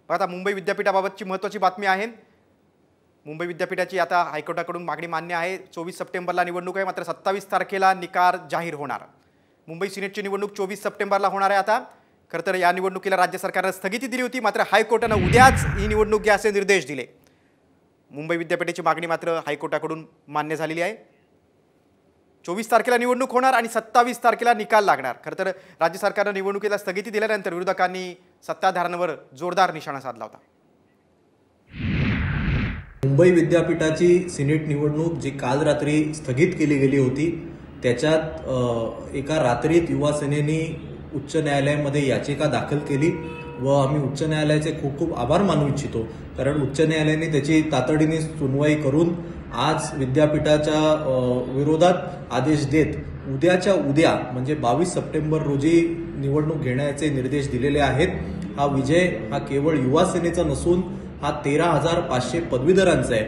आता मुंबई विद्यापीठाबाबतची महत्त्वाची बातमी आहे। मुंबई विद्यापीठाची आता हायकोर्टाकडून मागणी मान्य आहे। 24 सप्टेंबरला निवडणूक आहे, मात्र 27 तारखेला निकाल जाहीर होणार। मुंबई सिनेटची निवडणूक 24 सप्टेंबरला होणार आहे। आता खरं तर या निवडणुकीला राज्य सरकारने स्थगिती दिली होती, मात्र हायकोर्टाने उद्याच ही निवडणूक घ्या असे निर्देश दिले। मुंबई विद्यापीठाची मागणी मात्र हायकोर्टाकडून मान्य झालेली आहे। 24 तारखेला निवडणूक होणार आणि 27 तारखेला निकाल लागणार। खरं तर राज्य सरकारने निवडणुकीला स्थगिती दिल्यानंतर विरोधकांनी सत्ताधाऱ्यांवर जोरदार निशाणा साधला होता। मुंबई विद्यापीठाची सिनेट निवडणूक जी काल रात्री स्थगित केली गेली होती, त्याच्यात एका रात्रीत युवा सेनेने उच्च न्यायालयामध्ये याचिका दाखल केली व आम्ही उच्च न्यायालयाचे खूप खूप आभार मानू इच्छितो, कारण उच्च न्यायालयाने त्याची तातडीने सुनवाई करून आज विद्यापीठाच्या विरोधात आदेश देत उद्याच्या उद्या म्हणजे 22 सप्टेंबर रोजी निवडणूक घेण्याचे निर्देश दिलेले आहेत। हा विजय हा केवळ युवा सेनेचा नसून हा 13,500 पदवीधरांचा आहे।